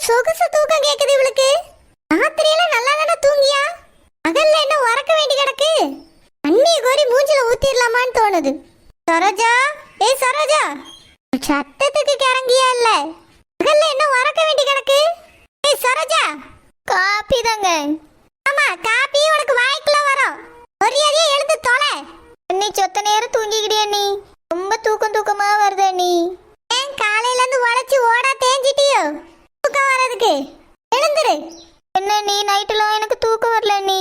சொகுசு தூக்கம் கேக்குது இவளுக்கு. ராத்திரியெல்லாம் நல்லா தானே தூங்கியா? பகல்ல என்ன உறக்க வேண்டி கிடக்கு? அண்ணிய கோரி மூஞ்சில ஊத்திரலாமான்னு தோணுது. சரோஜா, ஏய் சரோஜா, சத்தத்துக்கு கிறங்கியா இல்ல? பகல்ல என்ன உறக்க வேண்டி கிடக்கு? ஏய் சரோஜா, காப்பி தாங்க. ஆமா, காப்பி உனக்கு வாய்க்குள்ள வரும். ஒரியாதியா எழுந்து தொலை. நீ சொத்த நேரம் தூங்கிக்கிடியா? நீ ரொம்ப தூக்கமா வருதா? நீ ஏன் காலையில இருந்து உழைச்சு ஓடா தேஞ்சிட்டியோ தூக்கம் வர்றதுக்கு? எழுந்துரு. என்ன நீ நைட்டுலாம் எனக்கு தூக்கம் வரல. நீ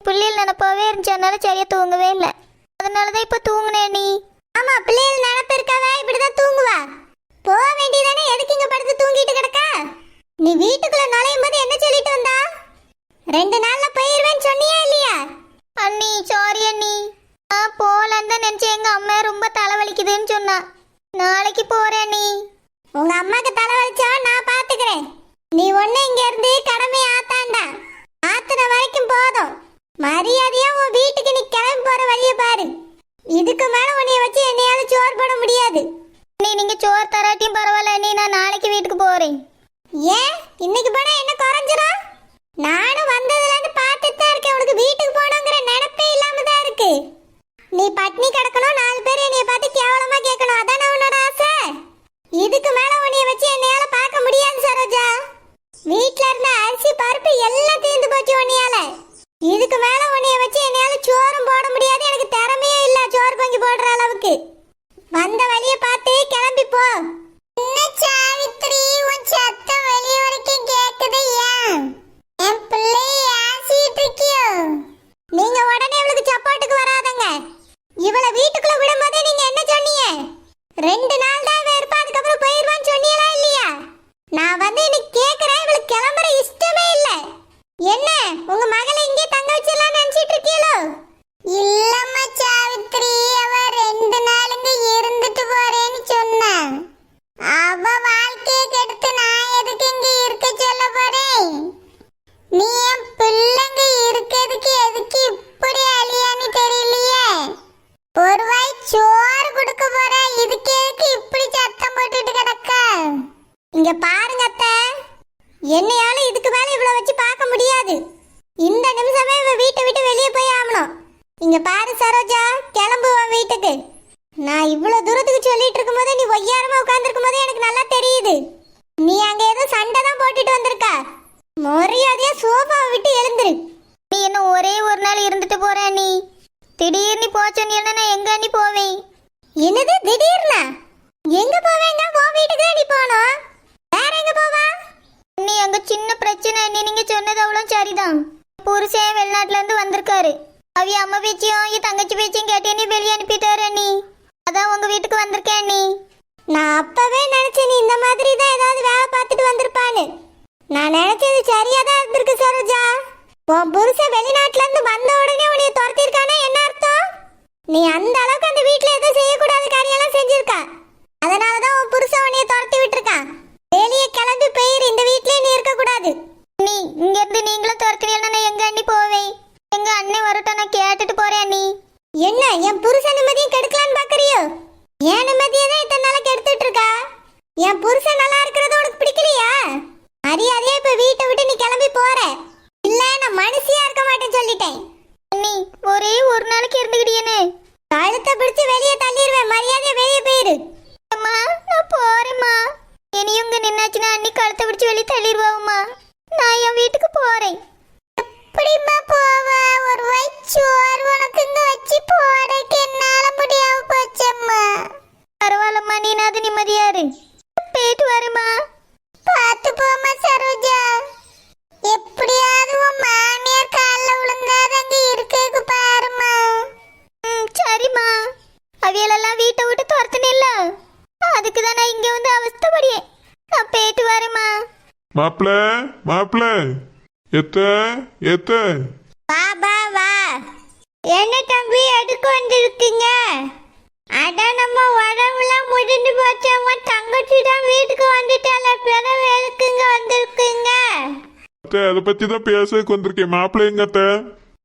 பிள்ளைகள் நினைப்பாவே இருந்துச்சனால சரியா தூங்கவே இல்லை. அதனாலதான் இப்ப தூங்குனே. நீ ஆமா, பிள்ளைகள் நினைப்பு இருக்காவே இப்படிதான் தூங்குவா. போக வேண்டியதானே, எதுக்கு இங்க படுத்து தூங்கிட்டு கிடக்கா? நீ வீட்டுக்குள்ள நுழையும் போது என்ன சொல்லிட்டு வந்தா? 2 நாள்ல போயிருவேன்னு சொன்னியா இல்லையா? அண்ணி சாரி அண்ணி, நான் போலான்னு தான் நினைச்சேன். எங்க அம்மா ரொம்ப தலைவலிக்குதுன்னு சொன்னா. நாளைக்கு போறேன். நீ உங்க அம்மாக்கு தலைவலிச்சா நான் பாத்துக்கிறேன். நீ ஒண்ணு இங்க இருந்து கடமை ஆத்தாண்டா. ஆத்துன வரைக்கும் போதும். மரியாதையா உன் வீட்டுக்கு நீ கிளம்பி போற வழிய பாரு. இதுக்கு மேல உன்னைய வச்சு என்னையால சோறு போட முடியாது. நீங்க சோறு தராட்டியும் பரவாயில்ல. நீ நான் நாளைக்கு வீட்டுக்கு போறேன். ஏன் இன்னைக்கு போனா என்ன குறைஞ்சிரும்? நானும் வந்ததுல இருந்து பார்த்துட்டு தான் இருக்கேன். உனக்கு வீட்டுக்கு போகணுங்கிற நினைப்பே இல்லாம தான் இருக்கு. நீ பட்னி கிடக்கணும், 4 பேர் என்னைய பார்த்து கேவலமா கேட்கணும், அதானே உன்னோட ஆசை? இதுக்கு மேல உன்னைய வச்சு என்னையால பார்க்க முடியாது சரோஜா. வீட்ல இருந்த அரிசி பருப்பு எல்லாம் தீர்ந்து போச்சு உன்னையால. இதுக்கு மேல உன்னைய வச்சு என்னையால சோறும் போட முடியாது. எனக்கு திறமையே இல்ல சோறு கொஞ்சி போடுற அளவுக்கு. வந்த வழிய பார்த்து கிளம்பி போ. என்ன சாவித்ரி, உன் சத்தம் வெளிய வரைக்கும் கேக்குது. ஏன் என் பிள்ளைய ஆசிட்டு இருக்கியோ? நீங்க உடனே இவளுக்கு சப்போர்ட்டுக்கு வராதங்க. இவளை வீட்டுக்குள்ள விடும்போதே நீங்க என்ன சொன்னீங்க? 2 நாள் தான் இருப்பா, அதுக்கப்புறம் போயிருவான்னு சொன்னீங்களா இல்லையா? நான் வந்து இன்னைக்கு கேக்குறேன். இவளுக்கு கிளம்புற இஷ்டமே இல்ல. என்ன உங்க மகளை இங்கே தங்க வச்சிடலாம் நினைச்சிட்டு இருக்கீங்களோ? இல்லம்மா சாவித்ரி, அவ 2 நாளுங்க இருந்துட்டு போறேன்னு சொன்னா. அவ வாழ்க்கையை கெடுத்து நான் எதுக்கு இங்க இருக்க சொல்ல போறேன்? நீ என் பிள்ளைங்க இருக்கிறதுக்கு எதுக்கு இப்படி அழியான்னு தெரியலையே. ஒரு வாய் சோறு கொடுக்க போற, இதுக்கு எதுக்கு இப்படி சத்தம் போட்டுட்டு கிடக்க? இங்க பாருங்க அத்தை, என்னையால இதுக்கு மேல இவ்வளவு வச்சு பார்க்க முடியாது. இந்த நிமிஷமே இவ வீட்டை விட்டு வெளியே போய் ஆகணும். இங்க பாரு சரோஜா, கிளம்புவான் வீட்டுக்கு. நான் இவ்வளவு தூரத்துக்கு சொல்லிட்டு இருக்கும் போதே நீ ஒய்யாரமா உட்கார்ந்துருக்கும் போதே எனக்கு நல்லா தெரியுது. நீ அங்க ஏதோ சண்டை தான் போட்டுட்டு வந்திருக்கா. மரியாதையா சோஃபாவை விட்டு எழுந்துரு. நீ என்ன ஒரே ஒரு நாள் இருந்துட்டு போற? நீ திடீர்னு போச்சோன்னு நான் எங்க நீ போவேன்? என்னது திடீர்னா? எங்க போவேங்க? உன் வீட்டுக்கு நீ போனோம், வேற எங்க போவா? நீ அங்க சின்ன பிரச்சனை. நீங்க சொன்னது அவ்வளவு சரிதான். புருஷன் வெளிநாட்டுல இருந்து வந்திருக்காரு. அவிய அம்மா பேச்சியும் என் தங்கச்சி பேச்சியும் கேட்டே நீ வெளியே அனுப்பிட்டாரு. நீ அதான் உங்க வீட்டுக்கு வந்திருக்கேன். நீ நான் அப்பவே நினைச்சேன் நீ இந்த மாதிரி தான் ஏதாவது வேலை பார்த்துட்டு வந்திருப்பான்னு. நான் நினைச்சது சரியா தான் இருந்திருக்கு சரோஜா. உன் புருஷன் வெளிநாட்டுல இருந்து வந்த உடனே உன்னைய துரத்திருக்கானா என்ன அர்த்தம்? நீ அந்த அளவுக்கு அந்த வீட்டுல எதுவும் செய்யக்கூடாத காரியெல்லாம் செஞ்சிருக்கா. அதனாலதான் உன் புருஷன் உன்னைய துரத்தி விட்டுருக்கான். வெளியே கிளம்பி போயிரு, இந்த வீட்லயே நீ இருக்க கூடாது. நீ இங்க இருந்து நீங்களும் துரத்தினா நான் எங்க அண்ணி போவேன்? எங்க அண்ணன் வரட்டும், நான் கேட்டுட்டு போறேன். நீ என்ன என் புருஷன் நிம்மதியும் கெடுக்கலான்னு பாக்குறியோ? என் நிம்மதியை தான் இத்தனை நாளா கெடுத்துட்டு இருக்கா. என் புருஷன் நல்லா இருக்கிறது உனக்கு பிடிக்கலையா? மரியாதையா இப்ப வீட்டை விட்டு நீ கிளம்பி போற, இல்ல நான் மனுஷியா இருக்க மாட்டேன்னு சொல்லிட்டேன். நீ ஒரே ஒரு நாளைக்கு இருந்துக்கிட்டேன்னு கழுத்தை பிடிச்சு வெளியே தள்ளிடுவேன். மரியாதையா வெளியே போயிரு. அம்மா நான் போறேம்மா. இனியும் இங்க நின்னாச்சுன்னா அண்ணி கழுத்தை பிடிச்சு வெளியே தள்ளிடுவாம்மா. நான் என் வீட்டுக்கு போறேன். எப்படிம்மா போவ? ஒரு வயிற்று உனக்கு இங்க வச்சு போறதுக்கு என்னால முடியாம போச்சம்மா. பரவாயில்லம்மா, நீ அது நிம்மதியாரு. போயிட்டு வருமா. பார்த்து போமா சரோஜா. எப்படியாவது உன் மாமியார் காலில் விழுந்தாத அங்க இருக்கக்கு பாருமா. சரிம்மா. அவியலெல்லாம் வீட்டை விட்டு துரத்துனில்ல, அதுக்கு தான் நான் இங்க வந்து அவஸ்தைப்படியே. நான் போயிட்டு வரேம்மா. மாப்பிள மாப்பிள, எத்த எத்த பாபா வா. என்ன தம்பி எதுக்கு வந்திருக்கீங்க? அதான் நம்ம உடம்புலாம் முடிஞ்சு போச்சவங்க. தங்கச்சி தான் வீட்டுக்கு வந்துட்டால, பிறகு எதுக்குங்க வந்திருக்கீங்க? அத்தை, அதை பத்தி தான் பேசக்கு வந்திருக்கேன். மாப்பிள்ள எங்க அத்தை?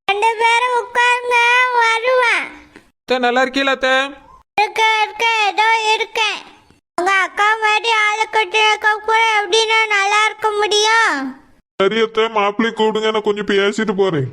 2 பேரும் உட்காருங்க, வருவேன். நல்லா இருக்கீங்களா அத்தை? இருக்க ஏதோ இருக்கேன். உங்க அக்கா மாதிரி ஆளை கட்டினக்க கூட எப்படின்னா நல்லா இருக்க முடியும்? சரி அத்தை, மாப்பிள்ளை கூடுங்க, நான் கொஞ்சம் பேசிட்டு போறேன்.